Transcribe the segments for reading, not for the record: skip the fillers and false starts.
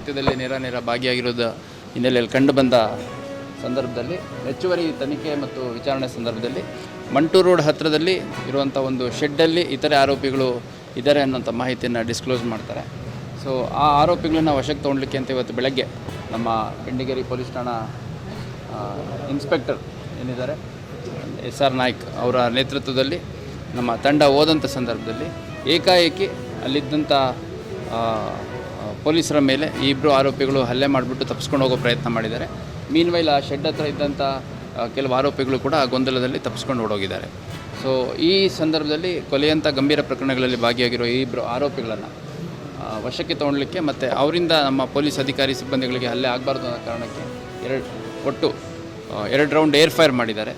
ಕೃತ್ಯದಲ್ಲಿ ನೇರ ಭಾಗಿಯಾಗಿರೋದು ಹಿನ್ನೆಲೆಯಲ್ಲಿ ಕಂಡುಬಂದ ಸಂದರ್ಭದಲ್ಲಿ ಹೆಚ್ಚುವರಿ ತನಿಖೆ ಮತ್ತು ವಿಚಾರಣೆ ಸಂದರ್ಭದಲ್ಲಿ ಮಂಟೂರು ರೋಡ್ ಹತ್ತಿರದಲ್ಲಿ ಇರುವಂಥ ಒಂದು ಶೆಡ್ಡಲ್ಲಿ ಇತರೆ ಆರೋಪಿಗಳು ಇದ್ದಾರೆ ಅನ್ನೋಂಥ ಮಾಹಿತಿಯನ್ನು ಡಿಸ್ಕ್ಲೋಸ್ ಮಾಡ್ತಾರೆ. ಸೊ ಆ ಆರೋಪಿಗಳನ್ನ ವಶಕ್ಕೆ ತೊಗೊಳ್ಲಿಕ್ಕೆ ಅಂತ ಇವತ್ತು ಬೆಳಗ್ಗೆ ನಮ್ಮ ಬೆಂಡಿಗೇರಿ ಪೊಲೀಸ್ ಠಾಣಾ ಇನ್ಸ್ಪೆಕ್ಟರ್ ಏನಿದ್ದಾರೆ SR ನಾಯ್ಕ್ ಅವರ ನೇತೃತ್ವದಲ್ಲಿ ನಮ್ಮ ತಂಡ ಹೋದಂಥ ಸಂದರ್ಭದಲ್ಲಿ ಏಕಾಏಕಿ ಅಲ್ಲಿದ್ದಂಥ ಪೊಲೀಸರ ಮೇಲೆ ಈ ಇಬ್ಬರು ಆರೋಪಿಗಳು ಹಲ್ಲೆ ಮಾಡಿಬಿಟ್ಟು ತಪ್ಪಿಸ್ಕೊಂಡು ಹೋಗೋ ಪ್ರಯತ್ನ ಮಾಡಿದ್ದಾರೆ. ಮೀನ್ವೈಲ್ ಆ ಶೆಡ್ ಹತ್ರ ಇದ್ದಂಥ ಕೆಲವು ಆರೋಪಿಗಳು ಕೂಡ ಆ ಗೊಂದಲದಲ್ಲಿ ತಪ್ಪಿಸ್ಕೊಂಡು ಓಡೋಗಿದ್ದಾರೆ. ಸೊ ಈ ಸಂದರ್ಭದಲ್ಲಿ ಕೊಲೆಯಂಥ ಗಂಭೀರ ಪ್ರಕರಣಗಳಲ್ಲಿ ಭಾಗಿಯಾಗಿರೋ ಈ ಇಬ್ಬರು ಆರೋಪಿಗಳನ್ನು ವಶಕ್ಕೆ ತೊಗೊಳ್ಲಿಕ್ಕೆ ಮತ್ತು ಅವರಿಂದ ನಮ್ಮ ಪೊಲೀಸ್ ಅಧಿಕಾರಿ ಸಿಬ್ಬಂದಿಗಳಿಗೆ ಹಲ್ಲೆ ಆಗಬಾರ್ದು ಅನ್ನೋ ಕಾರಣಕ್ಕೆ ಒಟ್ಟು 2 ರೌಂಡ್ ಏರ್ ಫೈರ್ ಮಾಡಿದ್ದಾರೆ.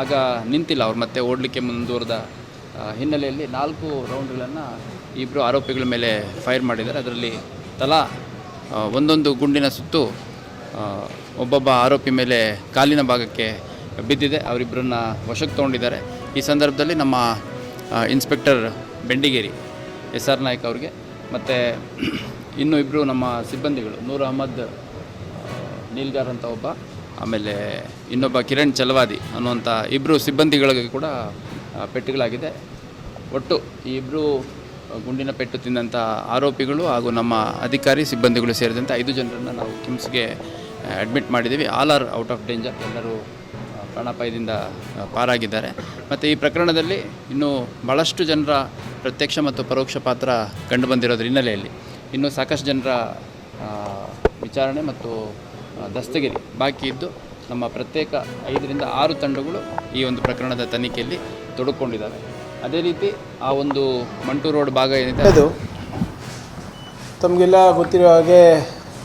ಆಗ ನಿಂತಿಲ್ಲ ಅವ್ರು ಮತ್ತೆ ಓಡಲಿಕ್ಕೆ ಮುಂದುವರೆದ ಹಿನ್ನೆಲೆಯಲ್ಲಿ 4 ರೌಂಡ್ಗಳನ್ನು ಇಬ್ಬರು ಆರೋಪಿಗಳ ಮೇಲೆ ಫೈರ್ ಮಾಡಿದ್ದಾರೆ. ಅದರಲ್ಲಿ ತಲಾ ಒಂದೊಂದು ಗುಂಡಿನ ಸುತ್ತು ಒಬ್ಬೊಬ್ಬ ಆರೋಪಿ ಮೇಲೆ ಕಾಲಿನ ಭಾಗಕ್ಕೆ ಬಿದ್ದಿದೆ. ಅವರಿಬ್ಬರನ್ನ ವಶಕ್ಕೆ ತೊಗೊಂಡಿದ್ದಾರೆ. ಈ ಸಂದರ್ಭದಲ್ಲಿ ನಮ್ಮ ಇನ್ಸ್ಪೆಕ್ಟರ್ ಬೆಂಡಿಗೇರಿ SR ನಾಯ್ಕ್ ಅವ್ರಿಗೆ ಮತ್ತು ಇನ್ನೂ ಇಬ್ಬರು ನಮ್ಮ ಸಿಬ್ಬಂದಿಗಳು ನೂರ್ ಅಹಮದ್ ನೀಲ್ಗಾರ್ ಅಂತ ಒಬ್ಬ, ಆಮೇಲೆ ಇನ್ನೊಬ್ಬ ಕಿರಣ್ ಚಲವಾದಿ ಅನ್ನುವಂಥ ಇಬ್ಬರು ಸಿಬ್ಬಂದಿಗಳಿಗೆ ಕೂಡ ಪೆಟ್ಟುಗಳಾಗಿದೆ. ಒಟ್ಟು ಈ ಇಬ್ಬರು ಗುಂಡಿನ ಪೆಟ್ಟು ತಿಂದಂಥ ಆರೋಪಿಗಳು ಹಾಗೂ ನಮ್ಮ ಅಧಿಕಾರಿ ಸಿಬ್ಬಂದಿಗಳು ಸೇರಿದಂತೆ 5 ಜನರನ್ನು ನಾವು ಕಿಮ್ಸ್ಗೆ ಅಡ್ಮಿಟ್ ಮಾಡಿದ್ದೀವಿ. All are out of danger, ಎಲ್ಲರೂ ಪ್ರಾಣಾಪಾಯದಿಂದ ಪಾರಾಗಿದ್ದಾರೆ. ಮತ್ತು ಈ ಪ್ರಕರಣದಲ್ಲಿ ಇನ್ನೂ ಭಾಳಷ್ಟು ಜನರ ಪ್ರತ್ಯಕ್ಷ ಮತ್ತು ಪರೋಕ್ಷ ಪಾತ್ರ ಕಂಡುಬಂದಿರೋದ್ರ ಹಿನ್ನೆಲೆಯಲ್ಲಿ ಇನ್ನೂ ಸಾಕಷ್ಟು ಜನರ ವಿಚಾರಣೆ ಮತ್ತು ದಸ್ತಗಿರಿ ಬಾಕಿ ಇದ್ದು ನಮ್ಮ ಪ್ರತ್ಯೇಕ 5ರಿಂದ 6 ತಂಡಗಳು ಈ ಒಂದು ಪ್ರಕರಣದ ತನಿಖೆಯಲ್ಲಿ ತೊಡಕೊಂಡಿದ್ದಾವೆ. ಅದೇ ರೀತಿ ಆ ಒಂದು ಮಂಟೂರು ರೋಡ್ ಭಾಗ ಏನಿದೆ ಅದು ತಮಗೆಲ್ಲ ಗೊತ್ತಿರೋ ಹಾಗೆ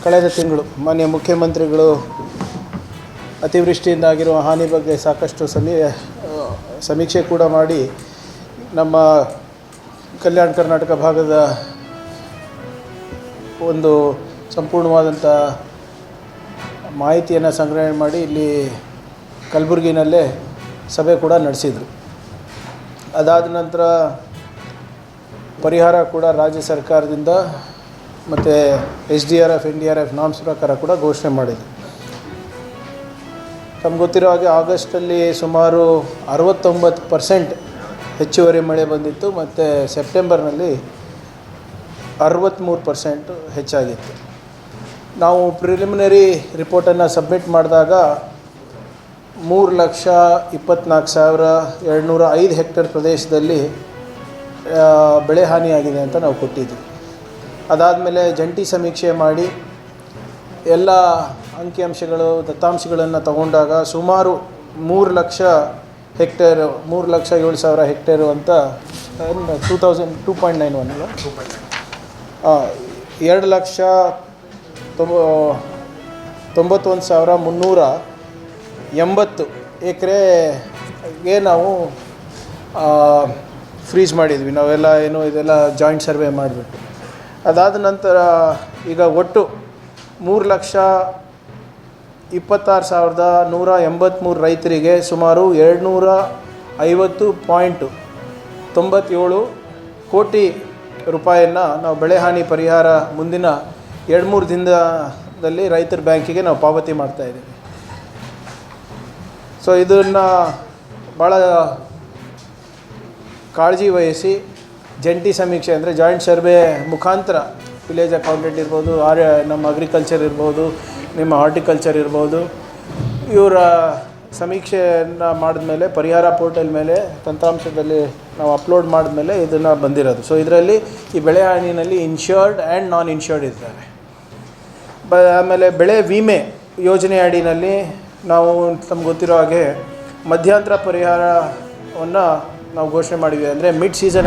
ಕಳೆದ ತಿಂಗಳು ಮಾನ್ಯ ಮುಖ್ಯಮಂತ್ರಿಗಳು ಅತಿವೃಷ್ಟಿಯಿಂದ ಆಗಿರುವ ಹಾನಿ ಬಗ್ಗೆ ಸಾಕಷ್ಟು ಸಮೀಕ್ಷೆ ಕೂಡ ಮಾಡಿ ನಮ್ಮ ಕಲ್ಯಾಣ ಕರ್ನಾಟಕ ಭಾಗದ ಒಂದು ಸಂಪೂರ್ಣವಾದಂಥ ಮಾಹಿತಿಯನ್ನು ಸಂಗ್ರಹಣೆ ಮಾಡಿ ಇಲ್ಲಿ ಕಲಬುರಗಿನಲ್ಲೇ ಸಭೆ ಕೂಡ ನಡೆಸಿದರು. ಅದಾದ ನಂತರ ಪರಿಹಾರ ಕೂಡ ರಾಜ್ಯ ಸರ್ಕಾರದಿಂದ ಮತ್ತು SDRF NDRF ನಾಮ್ಸ್ ಪ್ರಕಾರ ಕೂಡ ಘೋಷಣೆ ಮಾಡಿದರು. ತಮ್ಗೆ ಗೊತ್ತಿರೋ ಹಾಗೆ ಆಗಸ್ಟಲ್ಲಿ ಸುಮಾರು 69% ಹೆಚ್ಚುವರಿ ಮಳೆ ಬಂದಿತ್ತು ಮತ್ತು ಸೆಪ್ಟೆಂಬರ್ನಲ್ಲಿ 63% ಹೆಚ್ಚಾಗಿತ್ತು. ನಾವು ಪ್ರಿಲಿಮಿನರಿ ರಿಪೋರ್ಟನ್ನು ಸಬ್ಮಿಟ್ ಮಾಡಿದಾಗ 3,24,205 ಹೆಕ್ಟೇರ್ ಪ್ರದೇಶದಲ್ಲಿ ಬೆಳೆ ಹಾನಿಯಾಗಿದೆ ಅಂತ ನಾವು ಕೊಟ್ಟಿದ್ವಿ. ಅದಾದಮೇಲೆ ಜಂಟಿ ಸಮೀಕ್ಷೆ ಮಾಡಿ ಎಲ್ಲ ಅಂಕಿಅಂಶಗಳು ದತ್ತಾಂಶಗಳನ್ನು ತಗೊಂಡಾಗ ಸುಮಾರು 3,00,000 ಹೆಕ್ಟೇರ್ 3,07,000 ಹೆಕ್ಟೇರು ಅಂತ 2.91 ಅಲ್ಲ 2,91,380 ಎಕರೆಗೆ ನಾವು ಫ್ರೀಸ್ ಮಾಡಿದ್ವಿ. ನಾವೆಲ್ಲ ಇದೆಲ್ಲ ಜಾಯಿಂಟ್ ಸರ್ವೆ ಮಾಡಿಬಿಟ್ಟು ಅದಾದ ನಂತರ ಈಗ ಒಟ್ಟು 3,26,183 ರೈತರಿಗೆ ಸುಮಾರು 250.97 ಕೋಟಿ ರೂಪಾಯಿಯನ್ನು ನಾವು ಬೆಳೆ ಹಾನಿ ಪರಿಹಾರ ಮುಂದಿನ 2-3 ದಿನದಲ್ಲಿ ರೈತರ ಬ್ಯಾಂಕಿಗೆ ನಾವು ಪಾವತಿ ಮಾಡ್ತಾಯಿದ್ದೀವಿ. ಸೊ ಇದನ್ನು ಭಾಳ ಕಾಳಜಿ ವಹಿಸಿ ಜಂಟಿ ಸಮೀಕ್ಷೆ ಅಂದರೆ ಜಾಯಿಂಟ್ ಸರ್ವೆ ಮುಖಾಂತರ ವಿಲೇಜ್ ಅಕೌಂಟೆಂಟ್ ಇರ್ಬೋದು, ನಮ್ಮ ಅಗ್ರಿಕಲ್ಚರ್ ಇರ್ಬೋದು, ನಿಮ್ಮ ಹಾರ್ಟಿಕಲ್ಚರ್ ಇರ್ಬೋದು, ಇವರ ಸಮೀಕ್ಷೆಯನ್ನು ಮಾಡಿದ್ಮೇಲೆ ಪರಿಹಾರ ಪೋರ್ಟಲ್ ಮೇಲೆ ತಂತ್ರಾಂಶದಲ್ಲಿ ನಾವು ಅಪ್ಲೋಡ್ ಮಾಡಿದ್ಮೇಲೆ ಇದನ್ನು ಬಂದಿರೋದು. ಸೊ ಇದರಲ್ಲಿ ಈ ಬೆಳೆ ಹಾನಿನಲ್ಲಿ ಇನ್ಶೂರ್ಡ್ ಆ್ಯಂಡ್ ನಾನ್ ಇನ್ಶೂರ್ಡ್ ಇರ್ತಾರೆ. ಆಮೇಲೆ ಬೆಳೆ ವಿಮೆ ಯೋಜನೆ ಅಡಿನಲ್ಲಿ ನಾವು ತಮ್ಗೆ ಗೊತ್ತಿರೋ ಹಾಗೆ ಮಧ್ಯಂತರ ಪರಿಹಾರವನ್ನು ನಾವು ಘೋಷಣೆ ಮಾಡಿದ್ವಿ. ಅಂದರೆ ಮಿಡ್ ಸೀಸನ್